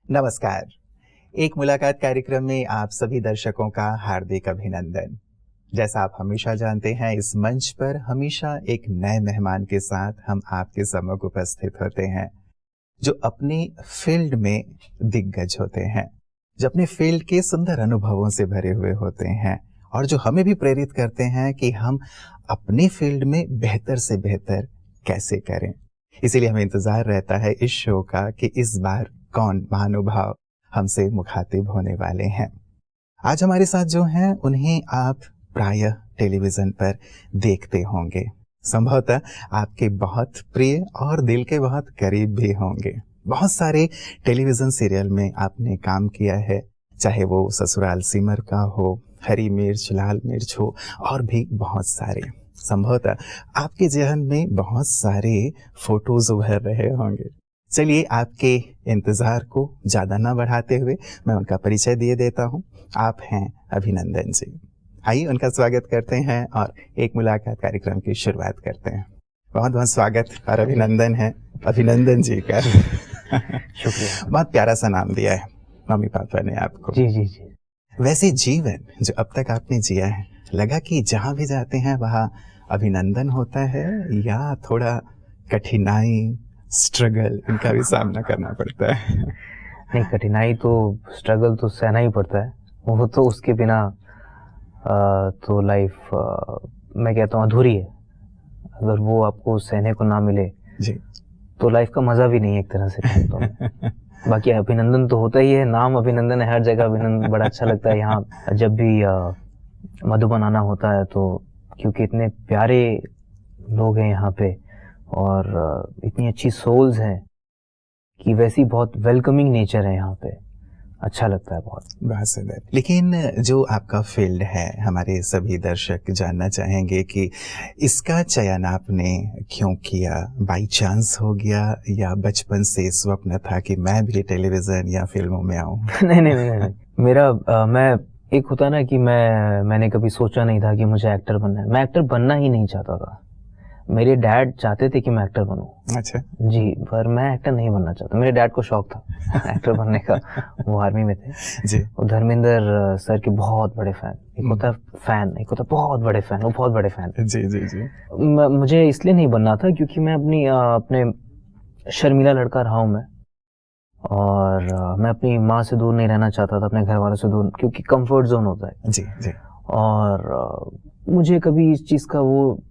नमस्कार। एक मुलाकात कार्यक्रम में आप सभी दर्शकों का हार्दिक अभिनंदन। जैसा आप हमेशा जानते हैं, इस मंच पर हमेशा एक नए मेहमान के साथ हम आपके सम्मुख उपस्थित होते हैं, जो अपनी फील्ड में दिग्गज होते हैं, जो अपने फील्ड के सुंदर अनुभवों से भरे हुए होते हैं और जो हमें भी प्रेरित करते हैं कि हम अपनी फील्ड में बेहतर से बेहतर कैसे करें। इसीलिए हमें इंतजार रहता है इस शो का कि इस बार कौन महानुभाव हमसे मुखातिब होने वाले हैं। आज हमारे साथ जो हैं उन्हें आप प्रायः टेलीविजन पर देखते होंगे, संभवतः आपके बहुत प्रिय और दिल के बहुत करीब भी होंगे। बहुत सारे टेलीविजन सीरियल में आपने काम किया है, चाहे वो ससुराल सिमर का हो, हरी मिर्च, लाल मिर्च हो और भी बहुत सारे। संभवतः आपके जहन में बहुत सारे फोटोज उभर रहे होंगे। चलिए, आपके इंतजार को ज़्यादा ना बढ़ाते हुए मैं उनका परिचय दिए देता हूँ। आप हैं अभिनंदन जी। आइए उनका स्वागत करते हैं और एक मुलाकात कार्यक्रम की शुरुआत करते हैं। बहुत बहुत स्वागत और अभिनंदन है अभिनंदन जी का। शुक्रिया। बहुत प्यारा सा नाम दिया है मम्मी पापा ने आपको। जी जी जी। वैसे जीवन जो अब तक आपने जिया है, लगा कि जहाँ भी जाते हैं वहाँ अभिनंदन होता है या थोड़ा कठिनाई, स्ट्रगल, इनका भी सामना करना पड़ता है? नहीं, कठिनाई तो, स्ट्रगल तो सहना ही पड़ता है। वो तो उसके बिना तो लाइफ मैं कहता हूँ अधूरी है। अगर वो आपको सहने को ना मिले जी, तो लाइफ का मजा भी नहीं है एक तरह से तो बाकी अभिनंदन तो होता ही है, नाम अभिनंदन है, हर जगह अभिनंदन बड़ा अच्छा लगता है। यहाँ जब भी मधुबन आना होता है तो क्योंकि इतने प्यारे लोग हैं यहाँ पे और इतनी अच्छी सोल्स हैं कि वैसी बहुत वेलकमिंग नेचर है यहाँ पे, अच्छा लगता है बहुत सुंदर। लेकिन जो आपका फील्ड है, हमारे सभी दर्शक जानना चाहेंगे कि इसका चयन आपने क्यों किया? बाई चांस हो गया या बचपन से स्वप्न था कि मैं भी टेलीविजन या फिल्मों में आऊं? नहीं, मेरा मैं एक होता ना कि मैंने कभी सोचा नहीं था कि मुझे एक्टर बनना है। मैं एक्टर बनना ही नहीं चाहता था। मेरे डैड चाहते थे कि मैं एक्टर बनूं। अच्छा जी, पर मैं एक्टर नहीं बनना चाहता। मेरे डैड को शौक था एक्टर बनने का, वो आर्मी में थे जी। वो धर्मेंद्र सर के बहुत बड़े फैन। एक होता फैन, एक होता बहुत बड़े फैन। वो बहुत बड़े फैन जी जी जी। मुझे इसलिए नहीं बनना था क्योंकि मैं अपने शर्मीला लड़का रहा हूँ मैं, और मैं अपनी माँ से दूर नहीं रहना चाहता था, अपने घर वालों से दूर, क्योंकि कंफर्ट जोन होता है जी जी। और मुझे कभी इस चीज़ का वो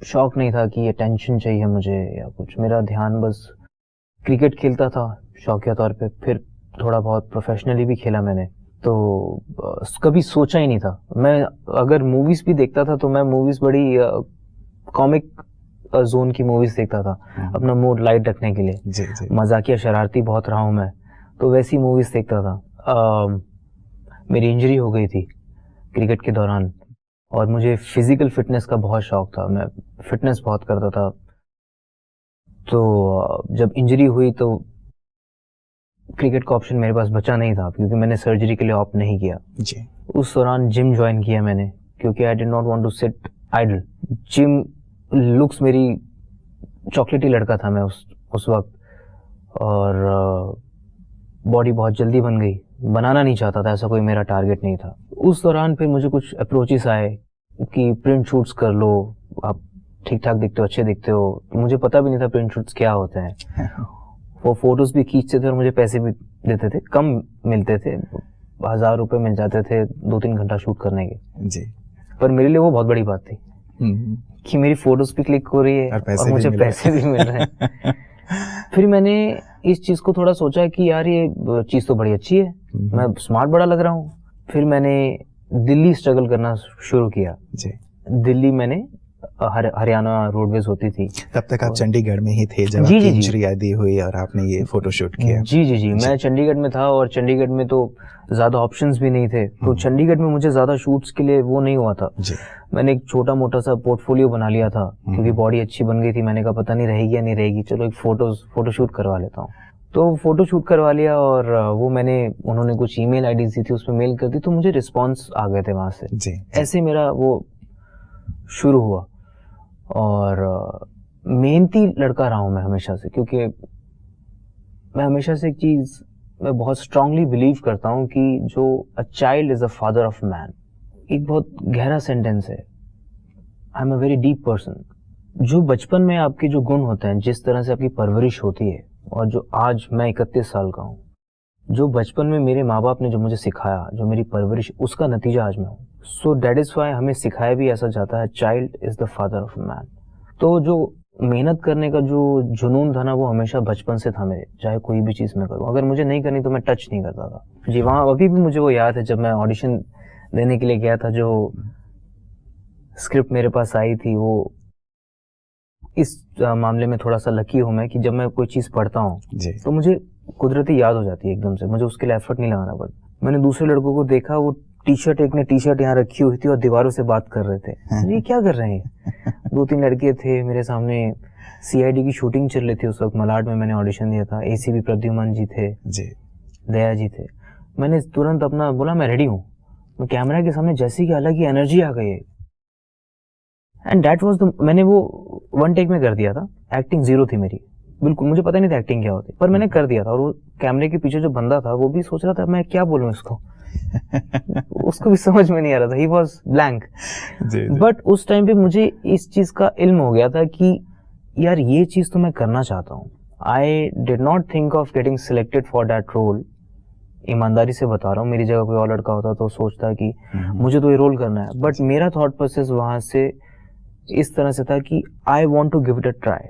शौक नहीं था कि अटेंशन चाहिए मुझे या कुछ। मेरा ध्यान बस क्रिकेट खेलता था शौकिया तौर पे, फिर थोड़ा बहुत प्रोफेशनली भी खेला मैंने, तो कभी सोचा ही नहीं था। मैं अगर मूवीज भी देखता था तो मैं मूवीज बड़ी कॉमिक जोन की मूवीज देखता था, अपना मूड लाइट रखने के लिए। जी जी। मजाकिया शरारती बहुत रहा हूँ मैं, तो वैसी मूवीज देखता था। मेरी इंजरी हो गई थी क्रिकेट के दौरान और मुझे फिजिकल फिटनेस का बहुत शौक था, मैं फिटनेस बहुत करता था। तो जब इंजरी हुई तो क्रिकेट का ऑप्शन मेरे पास बचा नहीं था क्योंकि मैंने सर्जरी के लिए ऑप्ट नहीं किया जी। उस दौरान जिम ज्वाइन किया मैंने क्योंकि I did not want to sit idle. Gym looks, मेरी चॉकलेटी लड़का था मैं उस वक्त, और बॉडी बहुत जल्दी बन गई। बनाना नहीं चाहता था, ऐसा कोई मेरा टारगेट नहीं था। उस दौरान फिर मुझे कुछ अप्रोचेस आए कि प्रिंट शूट्स कर लो, आप ठीक ठाक दिखते हो, अच्छे दिखते हो। मुझे पता भी नहीं था प्रिंट शूट्स क्या होते हैं। वो फोटोज भी खींचते थे और मुझे पैसे भी देते थे, कम मिलते थे, 1000 रुपए मिल जाते थे 2-3 घंटा शूट करने के जी। पर मेरे लिए वो बहुत बड़ी बात थी कि मेरी फोटोज भी क्लिक हो रही है और मुझे पैसे भी मिल रहे हैं। फिर मैंने इस चीज को थोड़ा सोचा कि यार ये चीज तो बड़ी अच्छी है, मैं स्मार्ट बड़ा लग रहा हूँ। फिर मैंने दिल्ली स्ट्रगल करना शुरू किया जी। दिल्ली मैंने हरियाणा रोडवेज होती थी, तब तक आप चंडीगढ़ में ही थे जब आपकी इंजरी आदि हुई और आपने ये फोटोशूट किया? जी जी जी, मैं चंडीगढ़ में था और चंडीगढ़ में तो ज्यादा ऑप्शंस भी नहीं थे, तो चंडीगढ़ में मुझे ज्यादा शूट्स के लिए वो नहीं हुआ था जी। मैंने एक छोटा मोटा सा पोर्टफोलियो बना लिया था क्योंकि बॉडी अच्छी बन गई थी। मैंने कहा पता नहीं रहेगी या नहीं रहेगी, चलो एक फोटोशूट करवा लेता हूँ। तो फोटोशूट करवा लिया और वो उन्होंने कुछ ईमेल आईडी दी थी, उसमें मेल कर दी, तो मुझे रिस्पॉन्स आ गए थे वहां से जी। ऐसे मेरा वो शुरू हुआ और मेहनती लड़का रहा हूं मैं हमेशा से, क्योंकि मैं हमेशा से एक चीज मैं बहुत स्ट्रांगली बिलीव करता हूँ कि जो a child is the father of man, एक बहुत गहरा सेंटेंस है। I am a very deep person. जो बचपन में आपके जो गुण होते हैं, जिस तरह से आपकी परवरिश होती है, और जो आज मैं 31 साल का हूँ, जो बचपन में मेरे माँ बाप ने जो मुझे सिखाया, जो मेरी परवरिश, उसका नतीजा आज मैं हूँ। सो दैट इज वाई हमें सिखाया भी ऐसा जाता है, child is the father of man. तो जो मेहनत करने का जो जुनून था ना, वो हमेशा बचपन से था मेरे, चाहे कोई भी चीज़ मैं करूँ। अगर मुझे नहीं करनी तो मैं टच नहीं करता था जी। वहाँ अभी भी मुझे वो याद है, जब मैं ऑडिशन देने के लिए गया था, जो स्क्रिप्ट मेरे पास आई थी, वो इस मामले में थोड़ा सा लकी हूँ मैं कि जब मैं कोई चीज़ पढ़ता हूँ तो मुझे कुदरती याद हो जाती है एकदम से, मुझे उसके लिए एफर्ट नहीं लगाना पड़ता। मैंने दूसरे लड़कों को देखा, वो एक ने टी शर्ट यहाँ रखी हुई थी और दीवारों से बात कर रहे थे। ये क्या कर रहे हैं? 2-3 लड़के थे मेरे सामने। CID की शूटिंग चल रही थी उस वक्त, मलाड में मैंने ऑडिशन दिया था। ACP प्रद्युमन जी थे जी, दया जी थे। मैंने तुरंत अपना बोला मैं रेडी हूँ। मैं कैमरा के सामने जैसे कि अलग ही एनर्जी आ गई, एंड दैट वाज द, मैंने वो 1 टेक में कर दिया था। एक्टिंग 0 थी मेरी, बिल्कुल मुझे पता नहीं था एक्टिंग क्या होती, पर मैंने कर दिया था। और वो कैमरे के पीछे जो बंदा था, वो भी सोच रहा था मैं क्या बोलूं इसको। उसको भी समझ में नहीं आ रहा था, ही वॉज ब्लैंक। बट उस टाइम पे मुझे इस चीज का इल्म हो गया था कि यार ये चीज तो मैं करना चाहता हूँ। I did not think of getting selected for that role. ईमानदारी से बता रहा हूँ, मेरी जगह कोई और लड़का होता तो सोचता कि मुझे तो ये रोल करना है। बट मेरा थॉट प्रोसेस वहां से इस तरह से था कि I want to give it a try,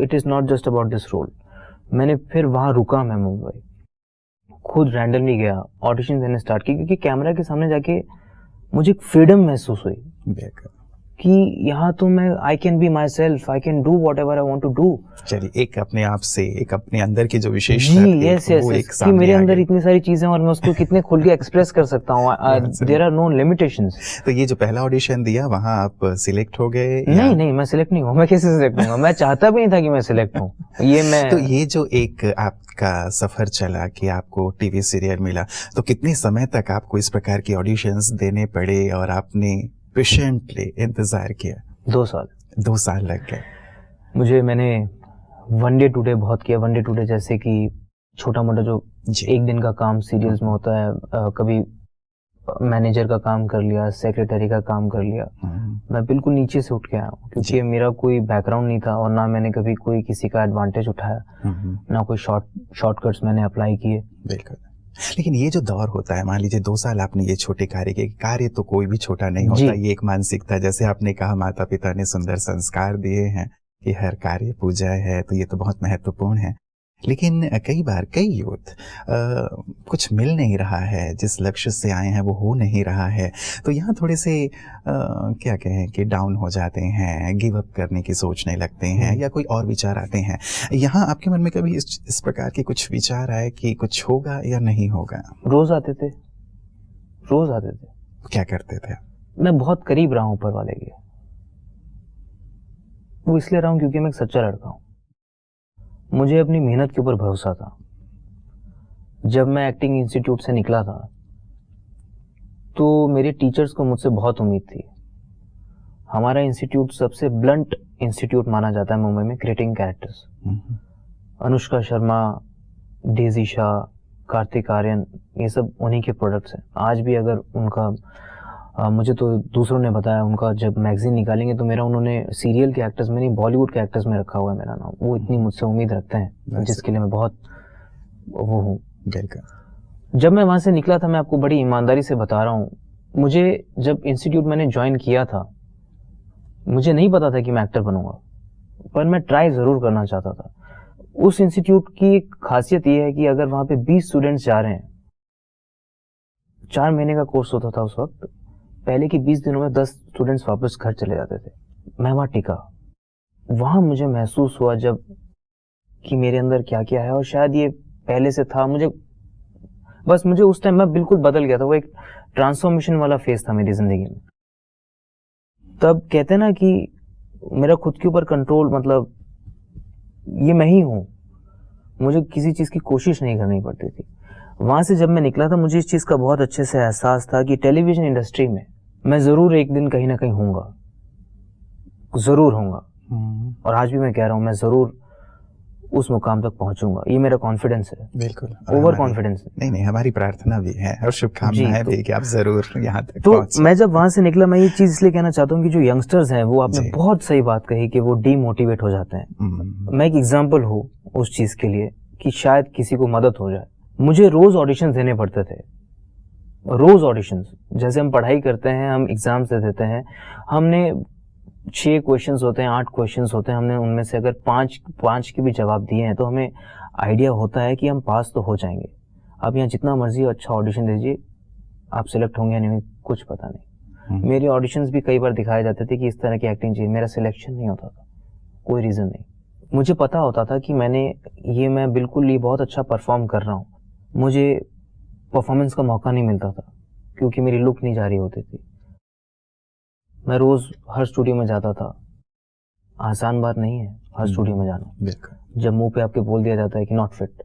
it is not just about this role. मैंने फिर वहां रुका, मैं मुंबई खुद रैंडमली गया, ऑडिशन देने स्टार्ट की, क्योंकि कैमरा के सामने जाके मुझे एक फ्रीडम महसूस हुई कि यहाँ तो मैं I can be myself, I can do whatever I want to do. चलिए, एक अपने आप से, एक अपने अंदर की जो विशेषता कि मेरे अंदर इतनी सारी चीजें और मैं उसको कितने खुल के एक्सप्रेस कर सकता हूँ। There are no limitations. तो ये जो पहला ऑडिशन दिया, वहाँ आप सिलेक्ट हो गए? नहीं, मैं सिलेक्ट नहीं हुआ। मैं कैसे सिलेक्ट होऊंगा? मैं चाहता भी नहीं था कि मैं सिलेक्ट हूँ। तो ये जो एक आपका सफर चला कि आपको टीवी सीरियल मिला, तो कितने समय तक आपको इस प्रकार की ऑडिशंस देने पड़े और आपने पेशेंटली इंतजार किया? 2 साल। 2 साल लग गए। मैंने वन डे टुडे बहुत किया। वन डे टुडे जैसे कि छोटा मोटा जो एक दिन का काम सीरियल्स में होता है, कभी मैनेजर का काम कर लिया, सेक्रेटरी का काम कर लिया। मैं बिल्कुल नीचे से उठ के आया हूँ, क्योंकि मेरा कोई बैकग्राउंड नहीं था और ना मैंने कभी कोई किसी का एडवांटेज उठाया, ना कोई शॉर्टकट्स मैंने अप्लाई किए। बिल्कुल। लेकिन ये जो दौर होता है, मान लीजिए 2 साल आपने ये छोटे कार्य तो कोई भी छोटा नहीं होता, ये एक मानसिकता, जैसे आपने कहा माता पिता ने सुंदर संस्कार दिए हैं कि हर कार्य पूजा है, तो ये तो बहुत महत्वपूर्ण है। लेकिन कई बार कई यूथ कुछ मिल नहीं रहा है, जिस लक्ष्य से आए हैं वो हो नहीं रहा है, तो यहाँ थोड़े से क्या कहें कि डाउन हो जाते हैं, गिव अप करने की सोचने लगते हैं, या कोई और विचार आते हैं। यहाँ आपके मन में कभी इस प्रकार के कुछ विचार आए कि कुछ होगा या नहीं होगा? रोज आते थे। क्या करते थे? मैं बहुत करीब रहा हूँ ऊपर वाले के। वो इसलिए रहा हूँ क्योंकि मैं एक सच्चा लड़का हूँ। मुझे अपनी मेहनत के ऊपर भरोसा था। जब मैं एक्टिंग इंस्टीट्यूट से निकला था तो मेरे टीचर्स को मुझसे बहुत उम्मीद थी। हमारा इंस्टीट्यूट सबसे ब्लंट इंस्टीट्यूट माना जाता है मुंबई में, creating characters. Anushka Sharma, Daisy Shah, Kartik Aaryan, ये सब उन्हीं के प्रोडक्ट्स हैं। आज भी अगर उनका मुझे तो दूसरों ने बताया, उनका जब मैगजीन निकालेंगे तो मेरा उन्होंने सीरियल के एक्टर्स में नहीं, बॉलीवुड के एक्टर्स में रखा हुआ है मेरा नाम। वो इतनी मुझसे उम्मीद रखते हैं, जिसके लिए मैं बहुत वो हूँ। जब मैं वहाँ से निकला था, मैं आपको बड़ी ईमानदारी से बता रहा हूँ, मुझे जब इंस्टीट्यूट मैंने ज्वाइन किया था, मुझे नहीं पता था कि मैं एक्टर बनूंगा, पर मैं ट्राई ज़रूर करना चाहता था। उस इंस्टीट्यूट की एक खासियत ये है कि अगर वहाँ पे 20 स्टूडेंट्स जा रहे हैं, 4 महीने का कोर्स होता था उस वक्त, पहले के 20 दिनों में 10 स्टूडेंट्स वापस घर चले जाते थे। मैं वहाँ टिका। वहाँ मुझे महसूस हुआ जब कि मेरे अंदर क्या क्या है, और शायद ये पहले से था। मुझे उस टाइम मैं बिल्कुल बदल गया था। वो एक ट्रांसफॉर्मेशन वाला फेज था मेरी जिंदगी में। तब कहते हैं ना कि मेरा खुद के ऊपर कंट्रोल, मतलब ये मैं ही हूँ, मुझे किसी चीज की कोशिश नहीं करनी पड़ती थी। वहां से जब मैं निकला था, मुझे इस चीज का बहुत अच्छे से एहसास था कि टेलीविजन इंडस्ट्री में मैं जरूर एक दिन कहीं ना कहीं होऊंगा, जरूर होऊंगा। और आज भी मैं कह रहा हूं, मैं जरूर उस मुकाम तक पहुंचूंगा, ये मेरा कॉन्फिडेंस है। बिल्कुल, ओवर कॉन्फिडेंस है। नहीं, हमारी प्रार्थना भी है और शुभकामनाएं भी कि आप जरूर यहाँ तक तो पहुंचे। मैं जब वहां से निकला, मैं ये चीज इसलिए कहना चाहता हूँ कि जो यंगस्टर्स हैं वो, आपने बहुत सही बात कही कि वो डीमोटिवेट हो जाते हैं। मैं एक एग्जाम्पल हूँ उस चीज के लिए कि शायद किसी को मदद हो जाए। मुझे रोज ऑडिशन देने पड़ते थे, रोज ऑडिशंस। जैसे हम पढ़ाई करते हैं, हम एग्जाम्स दे देते हैं, हमने 6 क्वेश्चंस होते हैं, 8 क्वेश्चंस होते हैं, हमने उनमें से अगर 5 के भी जवाब दिए हैं तो हमें आइडिया होता है कि हम पास तो हो जाएंगे। आप यहाँ जितना मर्जी अच्छा ऑडिशन दीजिए, आप सिलेक्ट होंगे या नहीं कुछ पता नहीं। मेरे ऑडिशंस भी कई बार दिखाए जाते थे कि इस तरह की एक्टिंग चाहिए, मेरा सिलेक्शन नहीं होता था, कोई रीजन नहीं। मुझे पता होता था कि मैं बिल्कुल ये बहुत अच्छा परफॉर्म कर रहा हूँ, मुझे परफॉर्मेंस का मौका नहीं मिलता था क्योंकि मेरी लुक नहीं जा रही होती थी। मैं रोज हर स्टूडियो में जाता था, आसान बात नहीं है हर स्टूडियो में जाना। जब मुंह पे आपके बोल दिया जाता है कि not fit,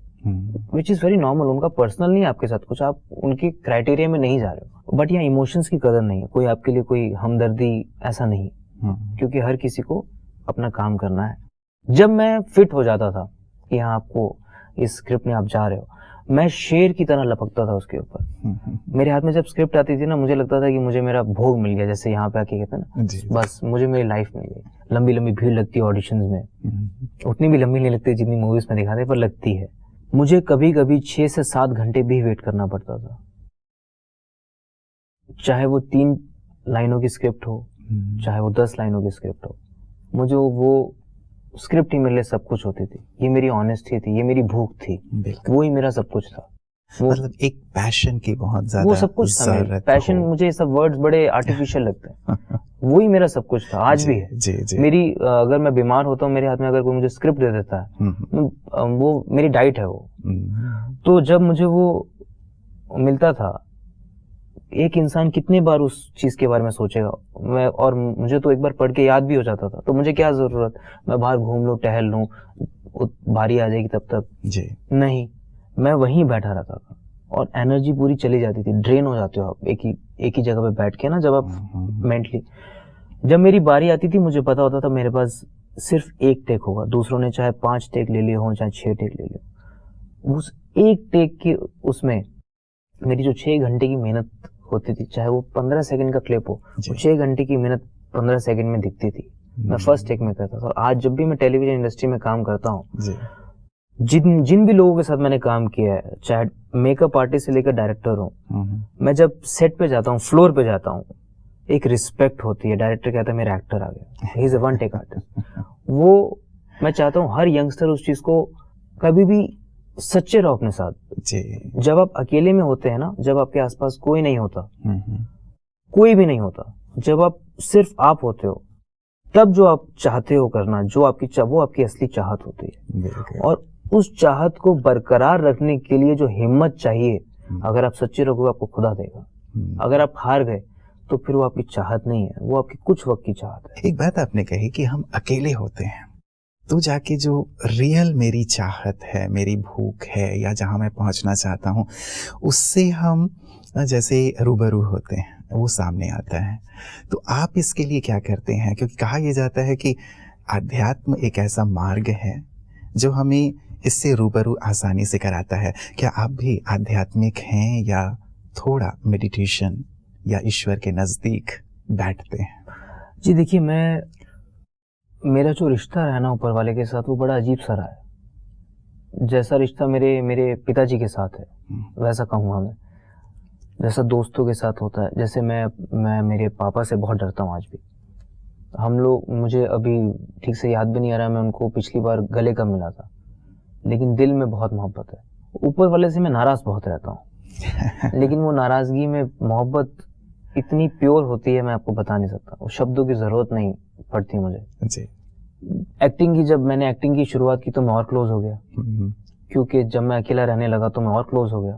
which is very normal, उनका पर्सनल नहीं है आपके साथ कुछ, आप उनके क्राइटेरिया में नहीं जा रहे हो, बट यहाँ इमोशंस की कदर नहीं है, कोई आपके लिए कोई हमदर्दी ऐसा नहीं, क्योंकि हर किसी को अपना काम करना है। जब मैं फिट हो जाता था कि हाँ आपको इस स्क्रिप्ट में आप जा रहे हो, मैं शेर की तरह लपकता था उसके ऊपर। मेरे हाथ में जब स्क्रिप्ट आती थी ना, मुझे लगता था कि मुझे मेरा भोग मिल गया, जैसे यहाँ पे आके कहते हैं ना, बस मुझे मेरी लाइफ मिल गई। लंबी लंबी भीड़ लगती है ऑडिशंस में, उतनी भी लंबी नहीं लगती जितनी मूवीज में दिखाते, पर लगती है। मुझे कभी कभी 6 से 7 घंटे भी वेट करना पड़ता था, चाहे वो 3 लाइनों की स्क्रिप्ट हो, चाहे वो 10 लाइनों की स्क्रिप्ट हो। मुझे वो स्क्रिप्ट ही मेरे लिए सब कुछ होती थी। ये मेरी ऑनेस्टी थी, ये मेरी भूख थी, वो ही मेरा सब कुछ था। मतलब एक पैशन की बहुत ज्यादा वो सब कुछ था। पैशन, मुझे ये सब वर्ड्स बड़े आर्टिफिशियल लगते हैं, वो ही मेरा सब कुछ था, आज भी है। जी। मेरी अगर मैं बीमार होता हूँ, मेरे हाथ में अगर कोई मुझे स्क्रिप्ट दे देता है, वो मेरी डाइट है वो। तो जब मुझे वो मिलता था, एक इंसान कितने बार उस चीज के बारे में सोचेगा। और मुझे तो एक बार पढ़ के याद भी हो जाता था, तो मुझे क्या जरूरत, मैं बाहर घूम लूं, टहल लूं, बारी आ जाएगी तब तक जी। नहीं, मैं वहीं बैठा रहता था और एनर्जी पूरी चली जाती थी। ड्रेन हो जाते हो आप एक ही जगह पे बैठ के ना, जब आप मेंटली। जब मेरी बारी आती थी, मुझे पता होता था मेरे पास सिर्फ एक टेक होगा, दूसरों ने चाहे 5 टेक ले लिए हो, चाहे 6 टेक ले लिए, उस एक टेक के उसमें मेरी जो 6 घंटे की मेहनत होती थी, चाहे वो 15 सेकंड का क्लिप हो, वो 6 घंटे की मेहनत 15 सेकंड में दिखती थी। मैं फर्स्ट टेक में करता था। और आज जब भी मैं टेलीविजन इंडस्ट्री में काम करता हूँ, जिन भी लोगों के साथ मैंने काम किया है, चाहे मेकअप आर्टिस्ट से लेकर डायरेक्टर हूँ, मैं जब सेट पे जाता हूँ, फ्लोर पे जाता हूँ, एक रिस्पेक्ट होती है। डायरेक्टर कहता है मेरा एक्टर आ गया, he is a one take artist. वो मैं चाहता हूँ हर यंगस्टर उस चीज को, कभी भी सच्चे रहो अपने साथ जी। जब आप अकेले में होते हैं ना, जब आपके आसपास कोई नहीं होता, कोई भी नहीं होता, जब आप सिर्फ आप होते हो, तब जो आप चाहते हो करना, जो वो आपकी असली चाहत होती है। और उस चाहत को बरकरार रखने के लिए जो हिम्मत चाहिए, अगर आप सच्चे रहोगे, आपको खुदा देगा। अगर आप हार गए तो फिर वो आपकी चाहत नहीं है, वो आपकी कुछ वक्त की चाहत है। एक बात आपने कही कि हम अकेले होते हैं, तो जाके जो रियल मेरी चाहत है, मेरी भूख है, या जहाँ मैं पहुँचना चाहता हूँ, उससे हम जैसे रूबरू होते हैं, वो सामने आता है। तो आप इसके लिए क्या करते हैं? क्योंकि कहा यह जाता है कि अध्यात्म एक ऐसा मार्ग है जो हमें इससे रूबरू आसानी से कराता है। क्या आप भी आध्यात्मिक हैं, या थोड़ा मेडिटेशन या ईश्वर के नज़दीक बैठते हैं? जी देखिए, मेरा जो रिश्ता रहा ना ऊपर वाले के साथ, वो बड़ा अजीब सा रहा है। जैसा रिश्ता मेरे पिताजी के साथ है, वैसा कहूँगा मैं, जैसा दोस्तों के साथ होता है। जैसे मैं मेरे पापा से बहुत डरता हूँ आज भी। मुझे अभी ठीक से याद भी नहीं आ रहा मैं उनको पिछली बार गले कब मिला था, लेकिन दिल में बहुत मोहब्बत है। ऊपर वाले से मैं नाराज बहुत रहता हूँ, लेकिन वो नाराजगी में मोहब्बत इतनी प्योर होती है, मैं आपको बता नहीं सकता। वो शब्दों की जरूरत नहीं पड़ती मुझे जी। जब मैंने एक्टिंग की शुरुआत की तो मैं और क्लोज हो गया, क्योंकि जब मैं अकेला रहने लगा तो मैं और क्लोज हो गया,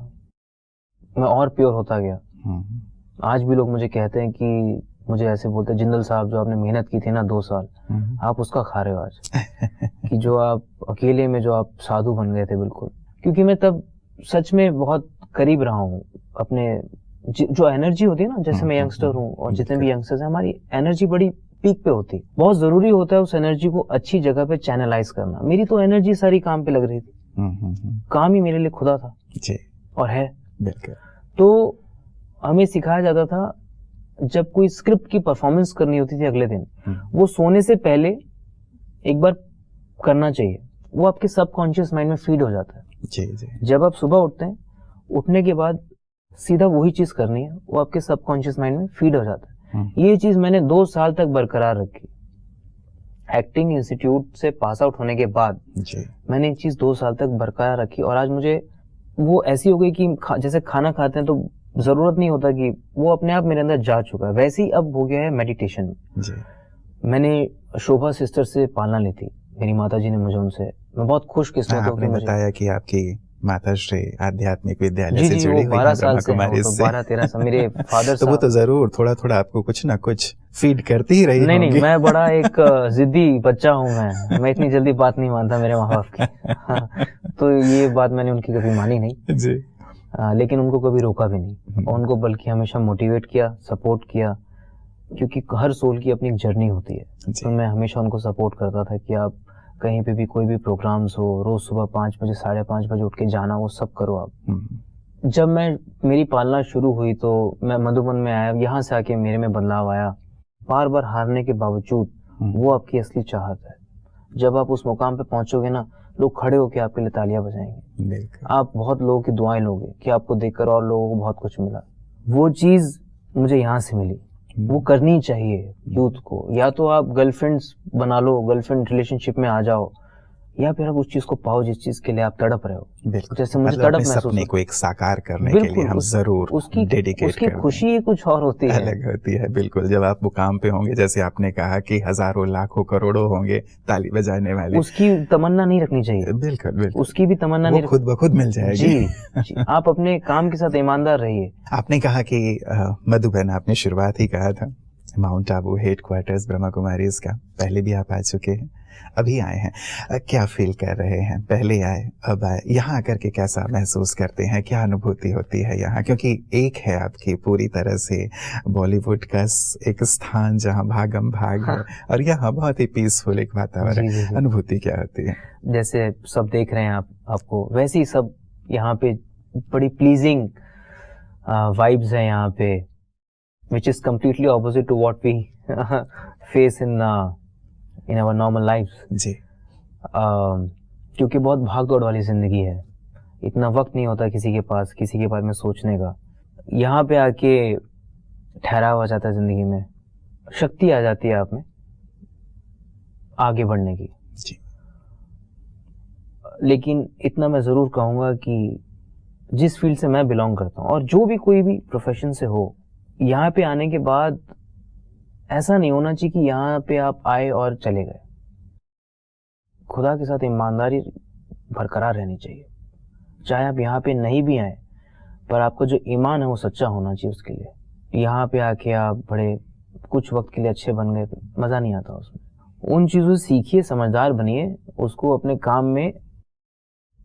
मैं और प्योर होता गया। आज भी लोग मुझे कहते हैं कि, मुझे ऐसे बोलते हैं, जिंदल साहब जो आपने मेहनत की थी ना 2 साल, आप उसका खा रहे हो आज। कि जो आप अकेले में जो आप साधु बन गए थे, बिल्कुल। क्योंकि मैं तब सच में बहुत करीब रहा हूँ अपने जो एनर्जी होती है ना, जैसे मैं यंगस्टर हूँ और जितने भी यंगस्टर्स हैं, हमारी एनर्जी बड़ी पीक पे होती। बहुत जरूरी होता है उस एनर्जी को अच्छी जगह पे चैनलाइज करना। मेरी तो एनर्जी सारी काम पे लग रही थी। काम ही मेरे लिए खुदा था जी। और है। बिल्कुल। तो हमें सिखाया जाता था जब कोई स्क्रिप्ट की परफॉर्मेंस करनी होती थी अगले दिन, वो सोने से पहले एक बार करना चाहिए। वो आपके सबकॉन्शियस माइंड में फीड हो जाता है। जी जी। जब आप सुबह उठते हैं, उठने के बाद सीधा वही चीज करनी है, वो आपके सबकॉन्शियस माइंड में फीड हो जाता है। ये चीज मैंने 2 साल तक बरकरार रखी। एक्टिंग इंस्टीट्यूट से पास आउट होने के बाद जी। मैंने ये चीज 2 साल तक बरकरार रखी और आज मुझे वो ऐसी हो गई कि जैसे खाना खाते हैं तो जरूरत नहीं होता कि वो अपने आप मेरे अंदर जा चुका है, वैसे ही अब हो गया है मेडिटेशन। जी। मैंने शोभा सिस्टर से पालना ली थी, मेरी माता जी ने मुझे उनसे, मैं बहुत खुशकिस्मत हूँ। आपने बताया कि आपकी माता श्री आध्यात्मिक विद्यालय जी से जी, जुड़ी वो हुई 12 हैं साल से हैं, ब्रह्मा कुमारी तो से। 12-13 साल। मेरे फादर तो वो तो जरूर थोड़ा थोड़ा आपको कुछ ना कुछ फीड करती ही रही नहीं होंगी। नहीं, मैं बड़ा एक जिद्दी बच्चा हूँ। मैं इतनी जल्दी बात नहीं मानता मेरे माँ बाप की। तो ये बात मैंने उनकी कभी मानी नहीं जी। लेकिन उनको कभी रोका भी नहीं, और उनको बल्कि हमेशा मोटिवेट किया, सपोर्ट किया, क्योंकि हर सोल की अपनी एक जर्नी होती है। तो मैं हमेशा उनको सपोर्ट करता था कि आप कहीं पे भी कोई भी प्रोग्राम्स हो, रोज सुबह 5 बजे 5:30 बजे उठ के जाना, वो सब करो आप। जब मेरी पालना शुरू हुई तो मैं मधुबन में आया, यहाँ से आके मेरे में बदलाव आया। बार बार हारने के बावजूद वो आपकी असली चाहत है। जब आप उस मुकाम पे पहुंचोगे ना, लोग खड़े होकर आपके लिए तालियां बजाएंगे। आप बहुत लोगों की दुआएं लोगे कि आपको देखकर और लोगों को बहुत कुछ मिला। वो चीज मुझे यहाँ से मिली। वो करनी चाहिए यूथ को। या तो आप गर्लफ्रेंड्स बना लो, गर्लफ्रेंड रिलेशनशिप में आ जाओ, या फिर आप उस चीज को पाओ जिस चीज के लिए आप तड़प रहे हो। बिल्कुल। जैसे मुझे मतलब तड़प अपने महसूस सपने को एक साकार करने के लिए हम जरूर डेडिकेट उसकी करते हैं। खुशी ही कुछ और होती है, अलग होती है। बिल्कुल। जब आप मुकाम पे होंगे, जैसे आपने कहा कि हजारों लाखों करोड़ों होंगे ताली बजाने वाले, उसकी तमन्ना नहीं रखनी चाहिए। बिल्कुल बिल्कुल। उसकी भी तमन्ना वो नहीं खुद ब खुद मिल जाएगी। जी। आप अपने काम के साथ ईमानदार रहिए। आपने कहा कि मधुबन, आपने शुरुआत ही कहा था, माउंट आबू हेडक्वार्टर्स ब्रह्मा कुमारीज का, पहले भी आप आ चुके हैं, अभी आए हैं। क्या फील कर रहे हैं? पहले आए, अब आए, यहाँ आकर के कैसा महसूस करते हैं? क्या अनुभूति होती है यहाँ? क्योंकि एक है आपकी पूरी तरह से बॉलीवुड का एक स्थान जहाँ भागम भाग है, और यहाँ बहुत ही पीसफुल एक वातावरण। अनुभूति क्या होती है? जैसे सब देख रहे हैं आपको, वैसे ही सब यहाँ पे बड़ी प्लीजिंग वाइब्स हैं यहाँ पे, which is completely opposite to what we face in our normal lives. जी। क्योंकि बहुत भाग दौड़ वाली जिंदगी है, इतना वक्त नहीं होता किसी के बारे में सोचने का। यहाँ पे आके ठहराव आ जाता है जिंदगी में, शक्ति आ जाती है आप में आगे बढ़ने की। जी। लेकिन इतना मैं जरूर कहूँगा कि जिस फील्ड से मैं बिलोंग करता हूँ, और जो भी कोई भी प्रोफेशन से हो, यहाँ पे आने के बाद ऐसा नहीं होना चाहिए कि यहाँ पे आप आए और चले गए। खुदा के साथ ईमानदारी बरकरार रहनी चाहिए। चाहे आप यहाँ पे नहीं भी आए, पर आपका जो ईमान है वो सच्चा होना चाहिए उसके लिए। यहाँ पे आके आप बड़े कुछ वक्त के लिए अच्छे बन गए, मजा नहीं आता उसमें। उन चीजों से सीखिए, समझदार बनिए, उसको अपने काम में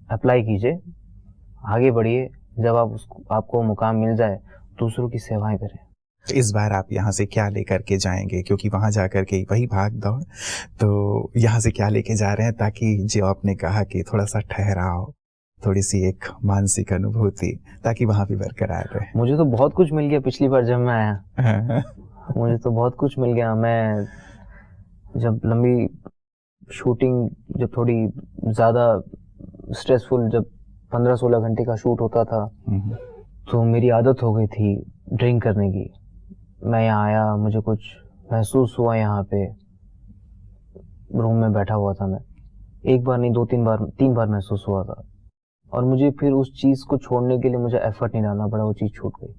अप्लाई कीजिए, आगे बढ़िए। जब आपको मुकाम मिल जाए, दूसरों की सेवाएं करें। इस बार आप यहाँ से क्या लेकर के जाएंगे? क्योंकि वहां जाकर के वही भाग दौड़, तो यहाँ से क्या लेके जा रहे हैं, ताकि जो आपने कहा कि थोड़ा सा ठहराव, थोड़ी सी एक मानसिक अनुभूति, ताकि वहां भी बरकरार रहे? मुझे तो बहुत कुछ मिल गया पिछली बार जब मैं आया। मुझे तो बहुत कुछ मिल गया। मैं जब लंबी शूटिंग, जब थोड़ी ज्यादा स्ट्रेसफुल, जब 15-16 घंटे का शूट होता था, तो मेरी आदत हो गई थी ड्रिंक करने की। मैं यहाँ आया, मुझे कुछ महसूस हुआ, यहाँ पे रूम में बैठा हुआ था मैं, एक बार नहीं 2-3 बार महसूस हुआ था, और मुझे फिर उस चीज को छोड़ने के लिए मुझे एफर्ट नहीं डालना पड़ा, वो चीज छूट गई।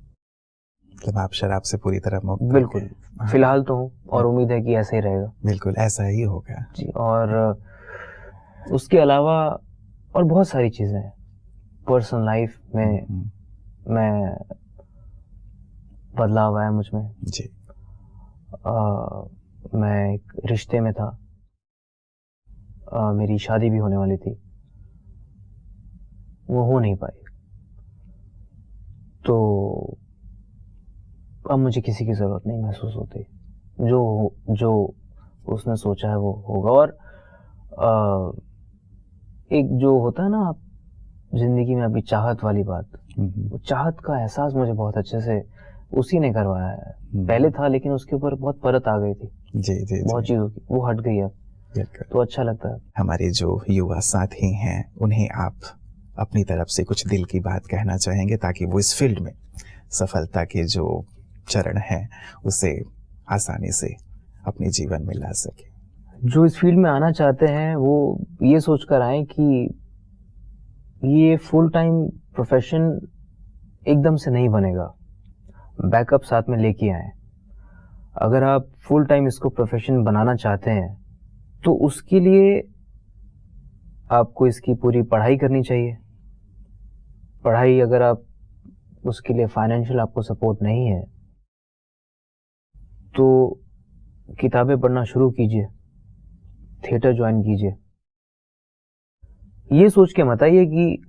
मतलब आप शराब से पूरी तरह मुक्त? बिल्कुल, फिलहाल तो हूँ, और उम्मीद है कि ऐसा ही रहेगा। बिल्कुल ऐसा ही होगा जी। और उसके अलावा और बहुत सारी चीजें हैं पर्सनल लाइफ में, मैं बदलाव आया मुझ में जी। मैं एक रिश्ते में था, मेरी शादी भी होने वाली थी, वो हो नहीं पाई। तो अब मुझे किसी की जरूरत नहीं महसूस होती, जो उसने सोचा है वो होगा। और एक जो होता है ना, आप जिंदगी में अभी चाहत वाली बात, वो चाहत का एहसास मुझे बहुत अच्छे से उसी ने करवाया है। पहले था लेकिन उसके ऊपर बहुत परत आ गई थी जी बहुत चीजों की, वो हट गई अब, तो अच्छा लगता है। हमारे जो युवा साथी हैं उन्हें आप अपनी तरफ से कुछ दिल की बात कहना चाहेंगे ताकि वो इस फील्ड में सफलता के जो चरण हैं उसे आसानी से अपने जीवन में ला सके? जो इस फील्ड में आना चाहते हैं वो ये सोच कर आए कि ये फुल टाइम प्रोफेशन एकदम से नहीं बनेगा, बैकअप साथ में लेके आए। अगर आप फुल टाइम इसको प्रोफेशन बनाना चाहते हैं तो उसके लिए आपको इसकी पूरी पढ़ाई करनी चाहिए। पढ़ाई, अगर आप उसके लिए फाइनेंशियल आपको सपोर्ट नहीं है तो किताबें पढ़ना शुरू कीजिए, थिएटर ज्वाइन कीजिए। ये सोच के मत आइए कि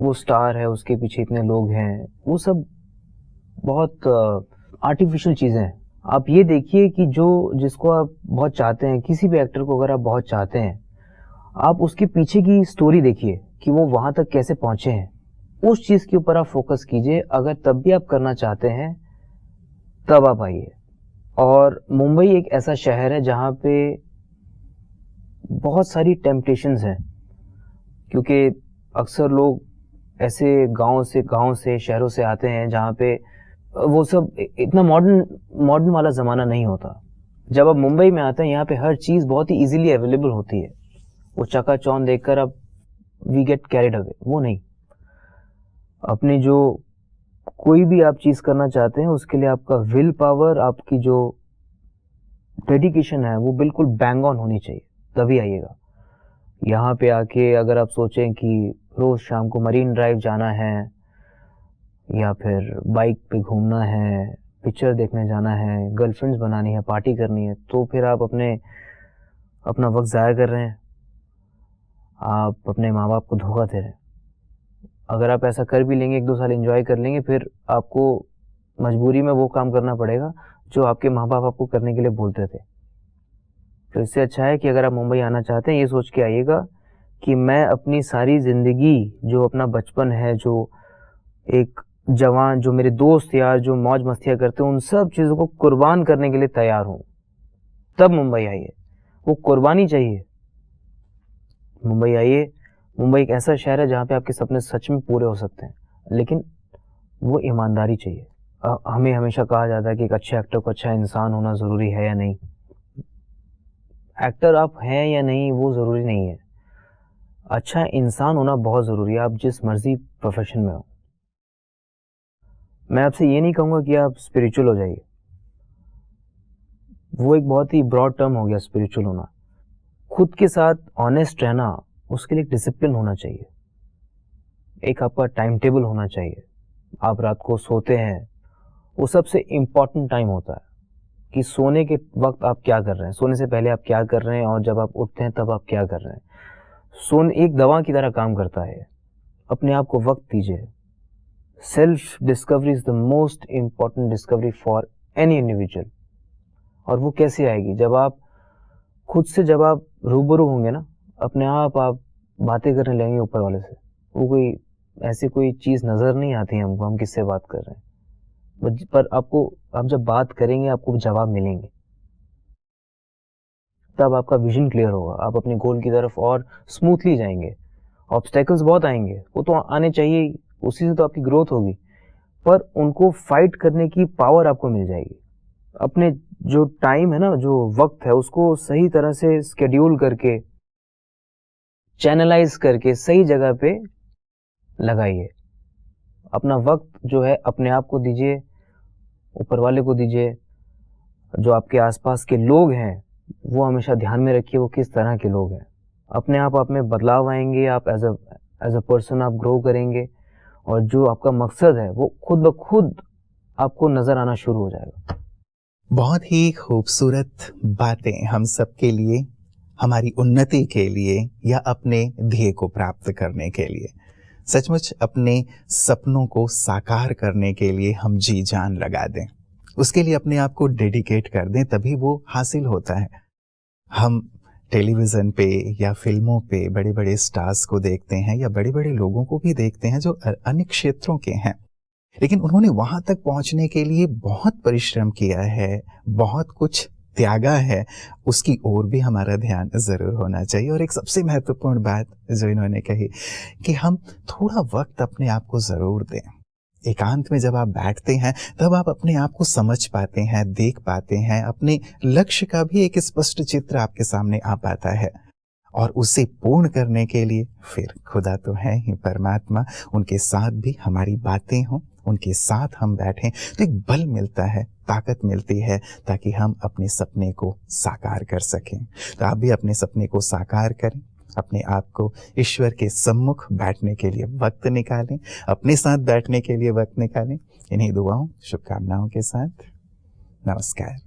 वो स्टार है, उसके पीछे इतने लोग हैं, वो सब बहुत आर्टिफिशियल चीजें हैं। आप ये देखिए कि जिसको आप बहुत चाहते हैं, किसी भी एक्टर को अगर आप बहुत चाहते हैं, आप उसके पीछे की स्टोरी देखिए कि वो वहां तक कैसे पहुंचे हैं, उस चीज के ऊपर आप फोकस कीजिए। अगर तब भी आप करना चाहते हैं तब आप आइए। और मुंबई एक ऐसा शहर है जहां पे बहुत सारी टेम्पटेशंस हैं, क्योंकि अक्सर लोग ऐसे गांव से शहरों से आते हैं जहां पे वो सब इतना मॉडर्न वाला जमाना नहीं होता। जब आप मुंबई में आते हैं, यहाँ पे हर चीज बहुत ही इजीली अवेलेबल होती है। वो चकाचौंध देखकर अब वी गेट कैरिड अवे, वो नहीं। अपनी जो कोई भी आप चीज करना चाहते हैं उसके लिए आपका विल पावर, आपकी जो डेडिकेशन है वो बिल्कुल बैंग ऑन होनी चाहिए, तभी आइएगा। यहाँ पे आके अगर आप सोचें कि रोज शाम को मरीन ड्राइव जाना है या फिर बाइक पे घूमना है, पिक्चर देखने जाना है, गर्लफ्रेंड्स बनानी है, पार्टी करनी है, तो फिर आप अपना वक्त ज़ाया कर रहे हैं, आप अपने माँ बाप को धोखा दे रहे हैं। अगर आप ऐसा कर भी लेंगे, 1-2 साल एंजॉय कर लेंगे, फिर आपको मजबूरी में वो काम करना पड़ेगा जो आपके माँ बाप आपको करने के लिए बोलते थे। तो इससे अच्छा है कि अगर आप मुंबई आना चाहते हैं, ये सोच के आइएगा कि मैं अपनी सारी ज़िंदगी, जो अपना बचपन है, जो एक जवान, जो मेरे दोस्त यार जो मौज मस्तियाँ करते हैं, उन सब चीज़ों को कुर्बान करने के लिए तैयार हूँ, तब मुंबई आइए। वो कुर्बानी चाहिए, मुंबई आइए। मुंबई एक ऐसा शहर है जहाँ पे आपके सपने सच में पूरे हो सकते हैं, लेकिन वो ईमानदारी चाहिए। हमें हमेशा कहा जाता है कि एक अच्छे एक्टर को अच्छा इंसान होना ज़रूरी है या नहीं। एक्टर आप हैं या नहीं वो ज़रूरी नहीं है, अच्छा इंसान होना बहुत ज़रूरी है, आप जिस मर्जी प्रोफेशन में हो। मैं आपसे ये नहीं कहूँगा कि आप स्पिरिचुअल हो जाइए, वो एक बहुत ही ब्रॉड टर्म हो गया स्पिरिचुअल होना। खुद के साथ ऑनेस्ट रहना, उसके लिए एक डिसिप्लिन होना चाहिए, एक आपका टाइम टेबल होना चाहिए। आप रात को सोते हैं, वो सबसे इम्पॉर्टेंट टाइम होता है कि सोने के वक्त आप क्या कर रहे हैं, सोने से पहले आप क्या कर रहे हैं, और जब आप उठते हैं तब आप क्या कर रहे हैं। सोने एक दवा की तरह काम करता है। अपने आप को वक्त दीजिए। Self discovery is the most important discovery for any individual. और वो कैसे आएगी? जब आप खुद से जब आप रूबरू होंगे ना, अपने आप बातें करने लगेंगे ऊपर वाले से। वो कोई ऐसी कोई चीज़ नज़र नहीं आती है हमको, हम किससे बात कर रहे हैं, पर आप जब बात करेंगे आपको जवाब मिलेंगे, तब आपका विजन क्लियर होगा, आप अपने गोल की तरफ और स्मूथली जाएंगे। ऑब्स्टेकल्स बहुत आएंगे, वो तो आने चाहिए, उसी से तो आपकी ग्रोथ होगी, पर उनको फाइट करने की पावर आपको मिल जाएगी। अपने जो टाइम है ना, जो वक्त है, उसको सही तरह से स्केड्यूल करके, चैनलाइज करके सही जगह पे लगाइए। अपना वक्त जो है अपने आप को दीजिए, ऊपर वाले को दीजिए। जो आपके आसपास के लोग हैं वो हमेशा ध्यान में रखिए, वो किस तरह के लोग हैं। अपने आप में बदलाव आएंगे, आप एज अ पर्सन आप ग्रो करेंगे, और जो आपका मकसद है वो खुद ब खुद आपको नजर आना शुरू हो जाएगा। बहुत ही खूबसूरत बातें हम सबके लिए, हमारी उन्नति के लिए या अपने ध्येय को प्राप्त करने के लिए, सचमुच अपने सपनों को साकार करने के लिए हम जी जान लगा दें। उसके लिए अपने आप को डेडिकेट कर दें, तभी वो हासिल होता है। हम टेलीविज़न पे या फिल्मों पे बड़े बड़े स्टार्स को देखते हैं या बड़े बड़े लोगों को भी देखते हैं जो अन्य क्षेत्रों के हैं, लेकिन उन्होंने वहाँ तक पहुँचने के लिए बहुत परिश्रम किया है, बहुत कुछ त्यागा है, उसकी ओर भी हमारा ध्यान ज़रूर होना चाहिए। और एक सबसे महत्वपूर्ण बात जो इन्होंने कही कि हम थोड़ा वक्त अपने आप को ज़रूर दें। एकांत में जब आप बैठते हैं तब आप अपने आप को समझ पाते हैं, देख पाते हैं, अपने लक्ष्य का भी एक स्पष्ट चित्र आपके सामने आ पाता है। और उसे पूर्ण करने के लिए फिर खुदा तो है ही परमात्मा, उनके साथ भी हमारी बातें हों, उनके साथ हम बैठें तो एक बल मिलता है, ताकत मिलती है, ताकि हम अपने सपने को साकार कर सकें। तो आप भी अपने सपने को साकार करें, अपने आप को ईश्वर के सम्मुख बैठने के लिए वक्त निकालें, अपने साथ बैठने के लिए वक्त निकालें। इन्हीं दुआओं, शुभकामनाओं के साथ नमस्कार।